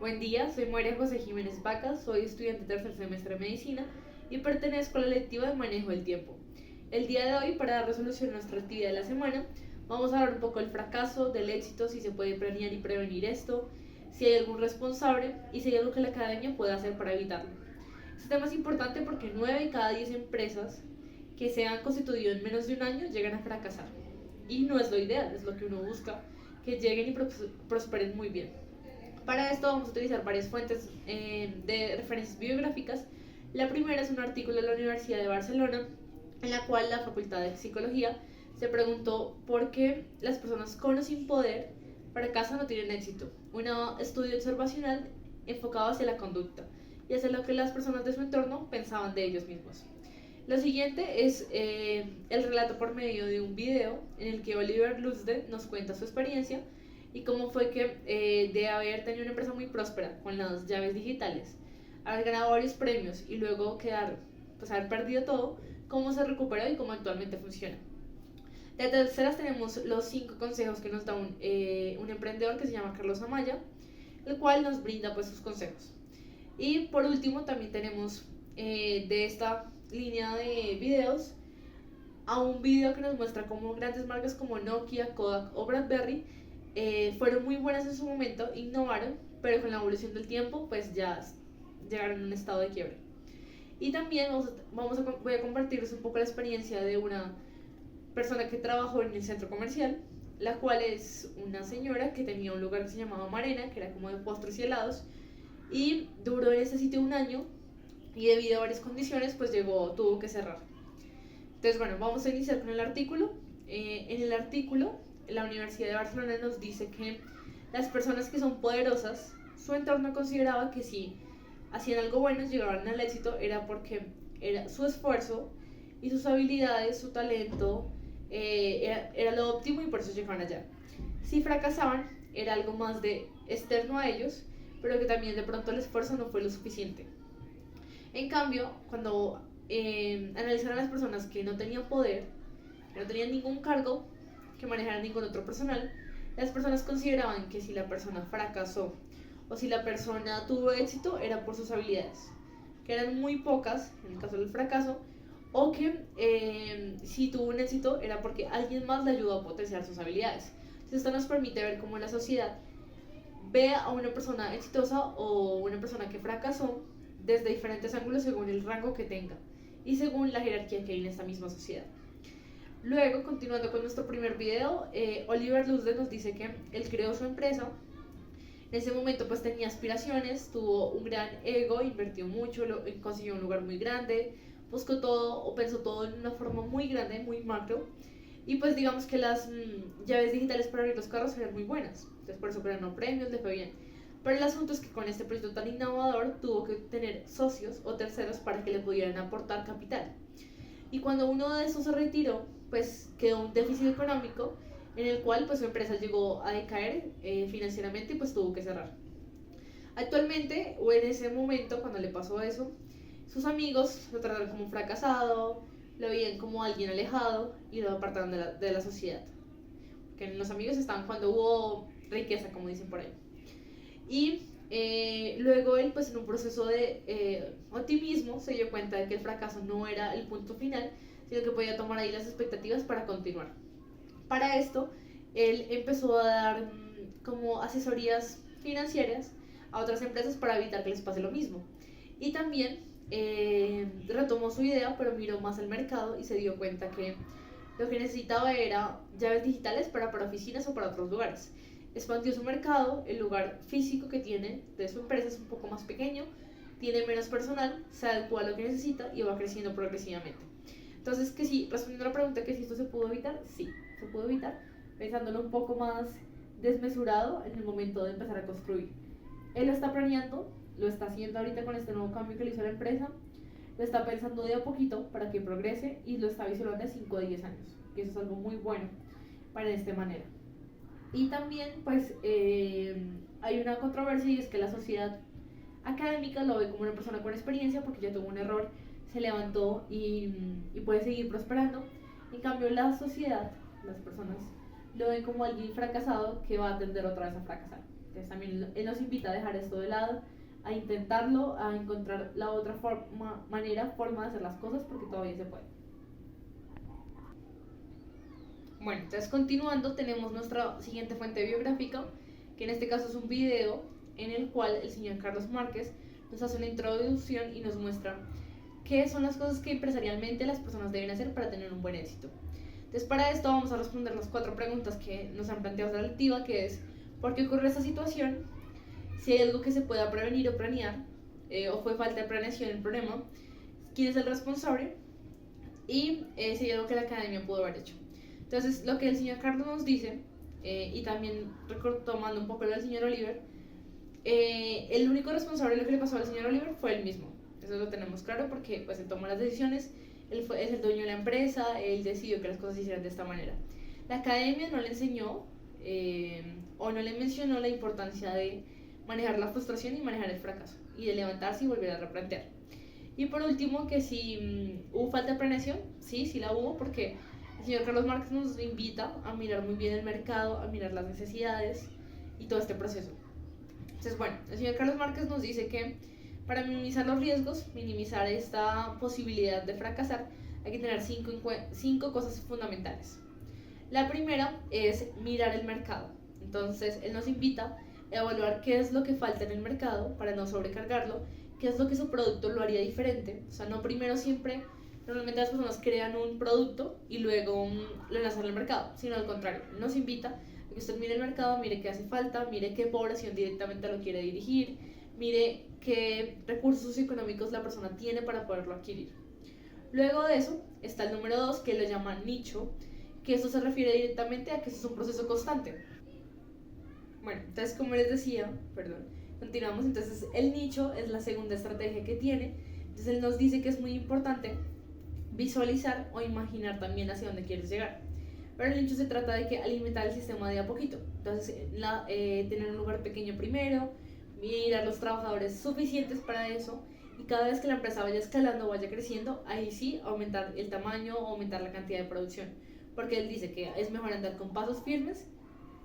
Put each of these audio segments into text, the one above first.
Buen día, soy María José Jiménez Vacas, soy estudiante de tercer semestre de medicina y pertenezco a la lectiva de manejo del tiempo. El día de hoy, para dar resolución a nuestra actividad de la semana, vamos a hablar un poco del fracaso, del éxito, si se puede planear y prevenir esto, si hay algún responsable y si hay algo que la academia puede hacer para evitarlo. Este tema es importante porque 9 de cada 10 empresas que se han constituido en menos de un año llegan a fracasar. Y no es lo ideal, es lo que uno busca, que lleguen y prosperen muy bien. Para esto vamos a utilizar varias fuentes de referencias bibliográficas. La primera es un artículo de la Universidad de Barcelona, en la cual la Facultad de Psicología se preguntó por qué las personas con o sin poder fracasan o no tienen éxito. Un estudio observacional enfocado hacia la conducta y hacia lo que las personas de su entorno pensaban de ellos mismos. Lo siguiente es el relato por medio de un video en el que Oliver Lusde nos cuenta su experiencia y cómo fue que de haber tenido una empresa muy próspera con las llaves digitales, haber ganado varios premios y luego pues haber perdido todo, cómo se recuperó y cómo actualmente funciona. De terceras tenemos los 5 consejos que nos da un emprendedor que se llama Carlos Amaya, el cual nos brinda pues sus consejos. Y por último también tenemos de esta línea de videos a un video que nos muestra cómo grandes marcas como Nokia, Kodak o BlackBerry fueron muy buenas en su momento, innovaron, pero con la evolución del tiempo pues ya llegaron a un estado de quiebre. Y también voy a compartirles un poco la experiencia de una persona que trabajó en el centro comercial, la cual es una señora que tenía un lugar que se llamaba Marena, que era como de postres y helados, y duró en ese sitio un año y debido a varias condiciones pues tuvo que cerrar. Entonces bueno, vamos a iniciar con el artículo. En el artículo la Universidad de Barcelona nos dice que las personas que son poderosas, su entorno consideraba que si hacían algo bueno, llegaban al éxito, era porque era su esfuerzo y sus habilidades, su talento, era lo óptimo y por eso llegaban allá. Si fracasaban, era algo más de externo a ellos, pero que también de pronto el esfuerzo no fue lo suficiente. En cambio, cuando analizaron a las personas que no tenían poder, que no tenían ningún cargo, que manejaran ningún otro personal, las personas consideraban que si la persona fracasó o si la persona tuvo éxito era por sus habilidades, que eran muy pocas en el caso del fracaso, o que si tuvo un éxito era porque alguien más le ayudó a potenciar sus habilidades. Entonces esto nos permite ver cómo la sociedad ve a una persona exitosa o una persona que fracasó desde diferentes ángulos según el rango que tenga y según la jerarquía que hay en esta misma sociedad. Luego, continuando con nuestro primer video, Oliver Lusde nos dice que él creó su empresa. En ese momento pues tenía aspiraciones, tuvo un gran ego, invirtió mucho, consiguió un lugar muy grande, buscó todo o pensó todo en una forma muy grande, muy macro. Y pues digamos que las llaves digitales para abrir los carros eran muy buenas. Entonces por eso ganó premios, le fue bien. Pero el asunto es que con este proyecto tan innovador tuvo que tener socios o terceros para que le pudieran aportar capital. Y cuando uno de esos se retiró, pues quedó un déficit económico en el cual pues su empresa llegó a decaer financieramente y pues tuvo que cerrar. Actualmente, o en ese momento cuando le pasó eso, sus amigos lo trataron como un fracasado, lo veían como alguien alejado y lo apartaron de la sociedad. Que los amigos estaban cuando hubo riqueza, como dicen por ahí. Y luego él, pues en un proceso de optimismo, se dio cuenta de que el fracaso no era el punto final, sino que podía tomar ahí las expectativas para continuar. Para esto, él empezó a dar como asesorías financieras a otras empresas para evitar que les pase lo mismo. Y también retomó su idea, pero miró más el mercado y se dio cuenta que lo que necesitaba era llaves digitales para oficinas o para otros lugares. Expandió su mercado, el lugar físico que tiene de su empresa es un poco más pequeño, tiene menos personal, se adecua a lo que necesita y va creciendo progresivamente. Entonces, que sí, respondiendo a la pregunta que si esto se pudo evitar, sí, se pudo evitar, pensándolo un poco más desmesurado en el momento de empezar a construir. Él lo está planeando, lo está haciendo ahorita con este nuevo cambio que le hizo a la empresa, lo está pensando de a poquito para que progrese y lo está visualizando de 5 a 10 años, que eso es algo muy bueno para de esta manera. Y también pues hay una controversia y es que la sociedad académica lo ve como una persona con experiencia porque ya tuvo un error, se levantó y puede seguir prosperando. En cambio la sociedad, las personas lo ven como alguien fracasado que va a tender otra vez a fracasar. Entonces también él nos invita a dejar esto de lado, a intentarlo, a encontrar la otra forma de hacer las cosas porque todavía se puede. Bueno, entonces continuando tenemos nuestra siguiente fuente biográfica, que en este caso es un video en el cual el señor Carlos Márquez nos hace una introducción y nos muestra qué son las cosas que empresarialmente las personas deben hacer para tener un buen éxito. Entonces para esto vamos a responder las 4 preguntas que nos han planteado la lectiva, que es ¿por qué ocurre esta situación? Si hay algo que se pueda prevenir o planear, o fue falta de planeación el problema, quién es el responsable y si hay algo que la academia pudo haber hecho. Entonces lo que el señor Carlos nos dice, y también tomando un poco lo del señor Oliver, el único responsable de lo que le pasó al señor Oliver fue él mismo. Eso lo tenemos claro porque pues él tomó las decisiones, es el dueño de la empresa, él decidió que las cosas se hicieran de esta manera. La academia no le enseñó o no le mencionó la importancia de manejar la frustración y manejar el fracaso y de levantarse y volver a replantear. Y por último, que si hubo falta de planeación, sí la hubo, porque el señor Carlos Márquez nos invita a mirar muy bien el mercado, a mirar las necesidades y todo este proceso. Entonces, bueno, el señor Carlos Márquez nos dice que para minimizar los riesgos, minimizar esta posibilidad de fracasar, hay que tener 5 cosas fundamentales. La primera es mirar el mercado. Entonces, él nos invita a evaluar qué es lo que falta en el mercado para no sobrecargarlo, qué es lo que su producto lo haría diferente. O sea, no primero siempre, normalmente las personas crean un producto y luego lo lanzan al mercado, sino al contrario, nos invita a que usted mire el mercado, mire qué hace falta, mire qué población directamente lo quiere dirigir, mire qué recursos económicos la persona tiene para poderlo adquirir. Luego de eso está el número 2, que lo llama nicho, que eso se refiere directamente a que eso es un proceso constante. Bueno, entonces como les decía, continuamos. Entonces el nicho es la segunda estrategia que tiene. Entonces él nos dice que es muy importante visualizar o imaginar también hacia dónde quieres llegar. Pero el nicho se trata de que alimentar el sistema de a poquito. Entonces tener un lugar pequeño primero, mirar los trabajadores suficientes para eso, y cada vez que la empresa vaya escalando, vaya creciendo, ahí sí aumentar el tamaño o aumentar la cantidad de producción, porque él dice que es mejor andar con pasos firmes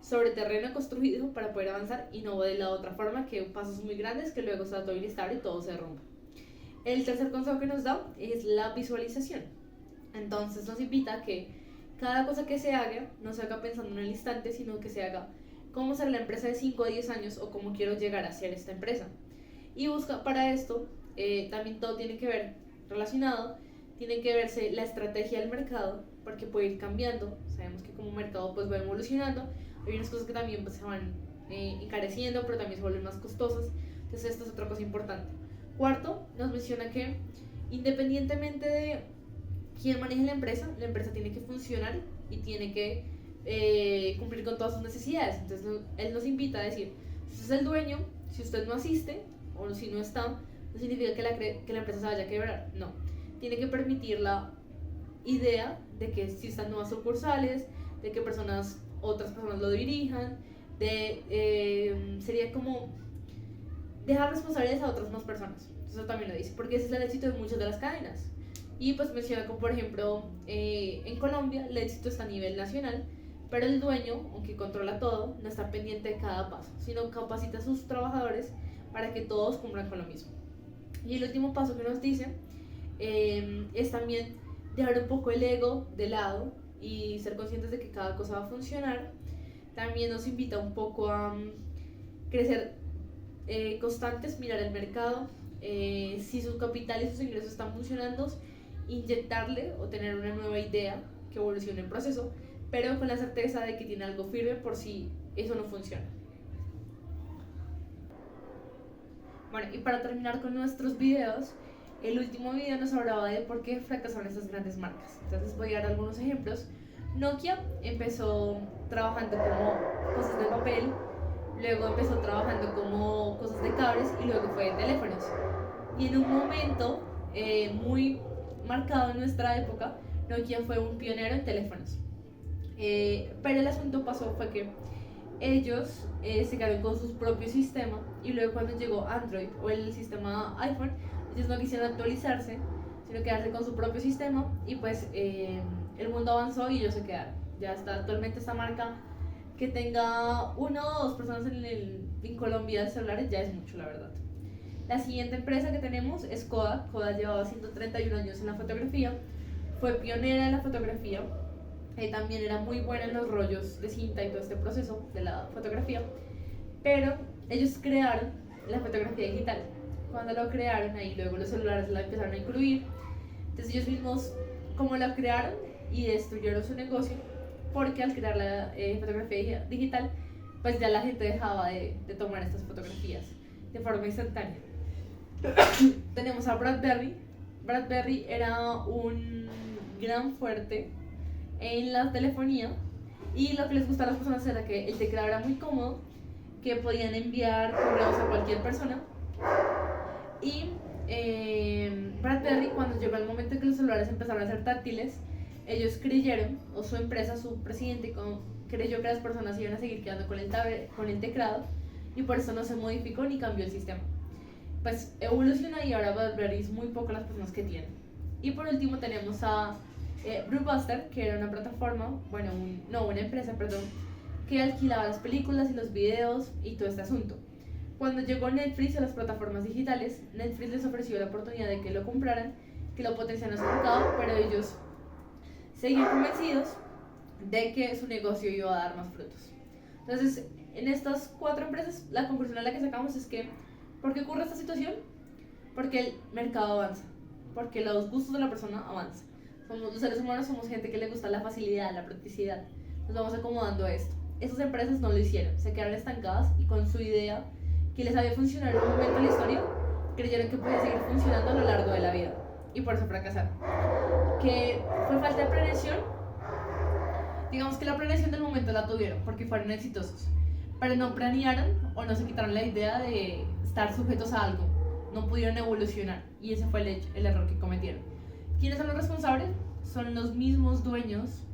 sobre terreno construido para poder avanzar y no de la otra forma, que pasos muy grandes que luego está todo inestable y todo se rompa. El tercer consejo que nos da es la visualización. Entonces nos invita a que cada cosa que se haga no se haga pensando en el instante, sino que se haga cómo será la empresa de 5 o 10 años o cómo quiero llegar a ser esta empresa. Y busca para esto, también todo tiene que ver relacionado, tiene que verse la estrategia del mercado, porque puede ir cambiando. Sabemos que como mercado pues va evolucionando, hay unas cosas que también pues, se van encareciendo, pero también se vuelven más costosas. Entonces esto es otra cosa importante. Cuarto, nos menciona que independientemente de quién maneje la empresa tiene que funcionar y tiene que cumplir con todas sus necesidades. Entonces él nos invita a decir, si usted es el dueño, si usted no asiste o si no está, no significa que la empresa se vaya a quebrar, no. Tiene que permitir la idea de que existan nuevas sucursales, de que otras personas lo dirijan, sería como dejar responsabilidades a otras más personas. Eso también lo dice, porque ese es el éxito de muchas de las cadenas. Y pues menciona como por ejemplo en Colombia el éxito está a nivel nacional, pero el dueño, aunque controla todo, no está pendiente de cada paso, sino capacita a sus trabajadores para que todos cumplan con lo mismo. Y el último paso que nos dice es también dejar un poco el ego de lado y ser conscientes de que cada cosa va a funcionar. También nos invita un poco a crecer constantes, mirar el mercado, si su capital y sus ingresos están funcionando, inyectarle o tener una nueva idea que evolucione el proceso, pero con la certeza de que tiene algo firme por si eso no funciona. Bueno, y para terminar con nuestros videos, el último video nos hablaba de por qué fracasaron estas grandes marcas. Entonces voy a dar algunos ejemplos. Nokia empezó trabajando como cosas de papel, luego empezó trabajando como cosas de cables y luego fue de teléfonos. Y en un momento muy marcado en nuestra época, Nokia fue un pionero en teléfonos. Pero el asunto fue que ellos se quedaron con su propio sistema y luego cuando llegó Android o el sistema iPhone, ellos no quisieron actualizarse, sino quedarse con su propio sistema y pues el mundo avanzó y ellos se quedaron. Ya está, actualmente esta marca que tenga una o dos personas en Colombia celulares ya es mucho, la verdad. La siguiente empresa que tenemos es Kodak. Kodak llevaba 131 años en la fotografía, fue pionera en la fotografía, también era muy buena en los rollos de cinta y todo este proceso de la fotografía, pero ellos crearon la fotografía digital. Cuando lo crearon, ahí luego los celulares la empezaron a incluir, entonces ellos mismos como la crearon y destruyeron su negocio, porque al crear la fotografía digital, pues ya la gente dejaba de tomar estas fotografías de forma instantánea. Tenemos a BlackBerry. BlackBerry era un gran fuerte en la telefonía, y lo que les gustaba a las personas era que el teclado era muy cómodo, que podían enviar correos a cualquier persona. Y BlackBerry, cuando llegó el momento en que los celulares empezaron a ser táctiles, ellos creyeron, o su empresa, su presidente creyó que las personas iban a seguir quedando con el teclado, y por eso no se modificó ni cambió el sistema. Pues evoluciona y ahora BlackBerry es muy poco las personas que tienen. Y por último tenemos a Blockbuster, que era una plataforma, una empresa, perdón, que alquilaba las películas y los videos y todo este asunto. Cuando llegó Netflix a las plataformas digitales, Netflix les ofreció la oportunidad de que lo compraran, que lo potenciaran su mercado, pero ellos seguían convencidos de que su negocio iba a dar más frutos. Entonces, en estas 4 empresas, la conclusión a la que sacamos es que, ¿por qué ocurre esta situación? Porque el mercado avanza, porque los gustos de la persona avanzan. Los seres humanos somos gente que le gusta la facilidad, la practicidad. Nos vamos acomodando a esto. Estas empresas no lo hicieron, se quedaron estancadas y con su idea, que les había funcionado en un momento de la historia, creyeron que podía seguir funcionando a lo largo de la vida, y por eso fracasaron. Que fue falta de planeación. Digamos que la planeación del momento la tuvieron porque fueron exitosos, pero no planearon o no se quitaron la idea de estar sujetos a algo, no pudieron evolucionar, y ese fue el error que cometieron. ¿Quiénes son los responsables? Son los mismos dueños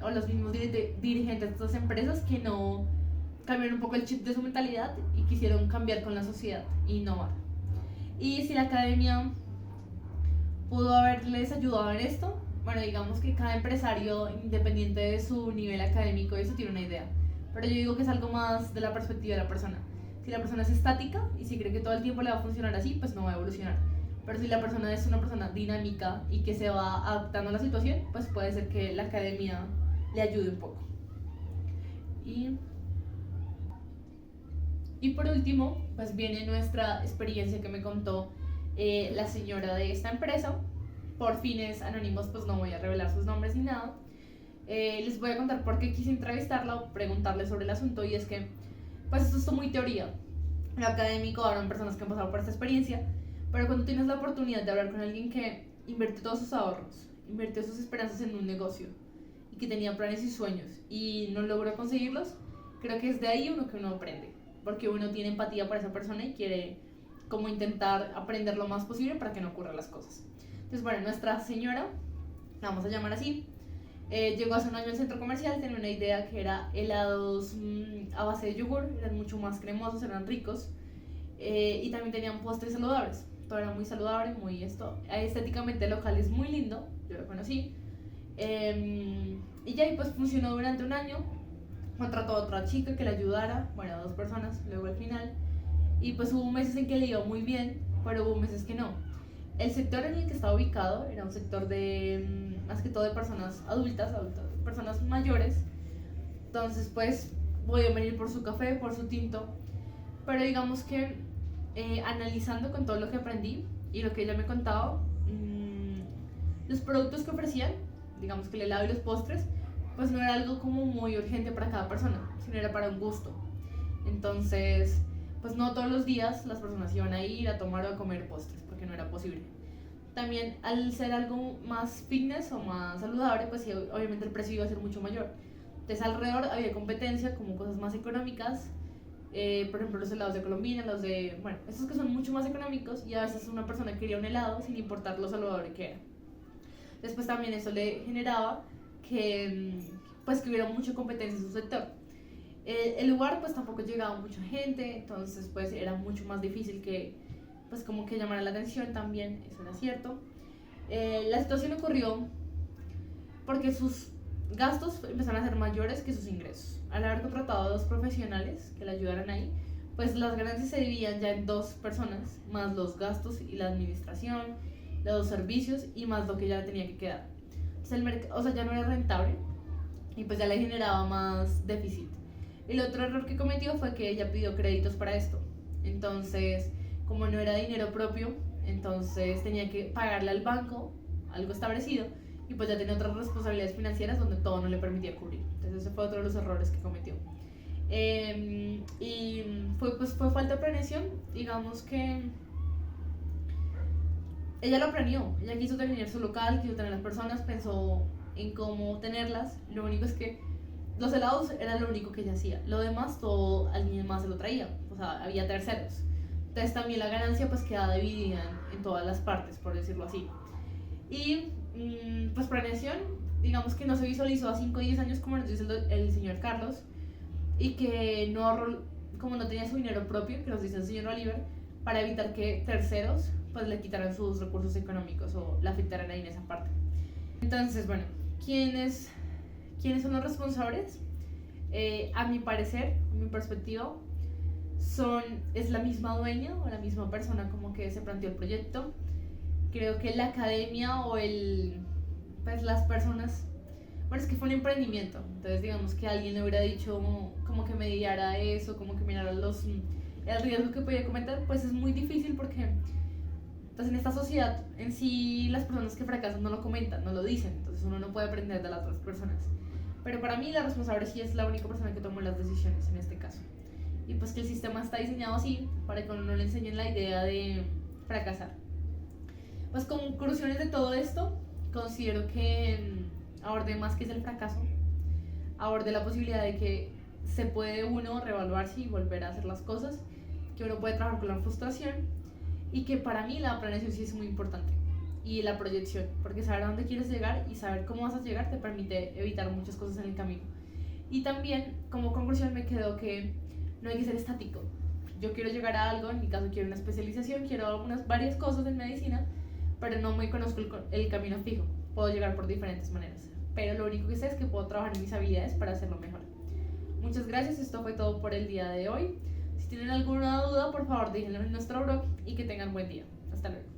o los mismos dirigentes de estas empresas, que no cambiaron un poco el chip de su mentalidad y quisieron cambiar con la sociedad e innovar. Y si la academia pudo haberles ayudado en esto, bueno, digamos que cada empresario, independiente de su nivel académico, eso tiene una idea, pero yo digo que es algo más de la perspectiva de la persona. Si la persona es estática y si cree que todo el tiempo le va a funcionar así, pues no va a evolucionar. Pero si la persona es una persona dinámica y que se va adaptando a la situación, pues puede ser que la academia le ayude un poco. Y por último, pues viene nuestra experiencia que me contó la señora de esta empresa. Por fines anónimos, pues no voy a revelar sus nombres ni nada. Les voy a contar por qué quise entrevistarla o preguntarle sobre el asunto, y es que, pues esto es muy teoría. Lo académico, habrán personas que han pasado por esta experiencia, pero cuando tienes la oportunidad de hablar con alguien que invirtió todos sus ahorros, invirtió sus esperanzas en un negocio y que tenía planes y sueños y no logró conseguirlos, creo que es de ahí que uno aprende, porque uno tiene empatía por esa persona y quiere como intentar aprender lo más posible para que no ocurran las cosas. Entonces, bueno, nuestra señora, la vamos a llamar así, llegó hace un año al centro comercial, tenía una idea que era helados a base de yogur, eran mucho más cremosos, eran ricos, y también tenían postres saludables. Todo era muy saludable, muy estéticamente el local es muy lindo, yo lo conocí, y ya, y pues funcionó durante un año. Contrató a otra chica que le ayudara, bueno, a 2 personas luego al final, y pues hubo meses en que le iba muy bien, pero hubo meses que no. El sector en el que estaba ubicado era un sector de, más que todo, de personas adultas, personas mayores, entonces pues voy a venir por su café, por su tinto, pero digamos que analizando con todo lo que aprendí y lo que ella me contaba, los productos que ofrecían, digamos que el helado y los postres, pues no era algo como muy urgente para cada persona, sino era para un gusto. Entonces, pues no todos los días las personas iban a ir a tomar o a comer postres, porque no era posible. También al ser algo más fitness o más saludable, pues sí, obviamente el precio iba a ser mucho mayor. Entonces alrededor había competencia, como cosas más económicas, por ejemplo los helados de Colombina, estos que son mucho más económicos, y a veces una persona quería un helado sin importar lo saludable que era. Después también eso le generaba que hubiera mucha competencia en su sector. El lugar pues tampoco llegaba mucha gente, entonces pues era mucho más difícil que pues como que llamara la atención también, eso era cierto. La situación ocurrió porque gastos empezaron a ser mayores que sus ingresos. Al haber contratado a 2 profesionales que le ayudaran ahí, pues las ganancias se dividían ya en 2 personas, más los gastos y la administración, los servicios y más lo que ya tenía que quedar. Entonces el mercado, o sea, ya no era rentable y pues ya le generaba más déficit. El otro error que cometió fue que ella pidió créditos para esto. Entonces, como no era dinero propio, entonces tenía que pagarle al banco algo establecido y pues ya tenía otras responsabilidades financieras donde todo no le permitía cubrir. Entonces ese fue otro de los errores que cometió. Y fue falta de planeación, digamos que ella lo planeó, ella quiso tener su local, quiso tener las personas, pensó en cómo tenerlas, lo único es que los helados era lo único que ella hacía, lo demás todo alguien más se lo traía, o sea, había terceros. Entonces también la ganancia pues quedaba dividida en todas las partes, por decirlo así. Y pues planeación, digamos que no se visualizó a 5 o 10 años como nos dice el señor Carlos, y que no ahorró, como no tenía su dinero propio, que nos dice el señor Oliver, para evitar que terceros pues le quitaran sus recursos económicos o la afectaran ahí en esa parte. Entonces, bueno, ¿quiénes son los responsables? A mi parecer, a mi perspectiva, es la misma dueña o la misma persona como que se planteó el proyecto. Creo que la academia o pues las personas, bueno, es que fue un emprendimiento, entonces digamos que alguien le hubiera dicho como que mediara eso, como que mirara el riesgo que podía cometer, pues es muy difícil porque pues en esta sociedad en sí las personas que fracasan no lo comentan, no lo dicen, entonces uno no puede aprender de las otras personas. Pero para mí la responsable sí es la única persona que tomó las decisiones en este caso. Y pues que el sistema está diseñado así para que uno no le enseñen la idea de fracasar. Pues conclusiones de todo esto, considero que abordé más que es el fracaso, abordé la posibilidad de que se puede uno reevaluarse y volver a hacer las cosas, que uno puede trabajar con la frustración y que para mí la planeación sí es muy importante y la proyección, porque saber a dónde quieres llegar y saber cómo vas a llegar te permite evitar muchas cosas en el camino. Y también como conclusión me quedó que no hay que ser estático. Yo quiero llegar a algo, en mi caso quiero una especialización, quiero varias cosas en medicina, pero no me conozco el camino fijo. Puedo llegar por diferentes maneras, pero lo único que sé es que puedo trabajar en mis habilidades para hacerlo mejor. Muchas gracias, esto fue todo por el día de hoy. Si tienen alguna duda, por favor déjenlo en nuestro blog y que tengan buen día. Hasta luego.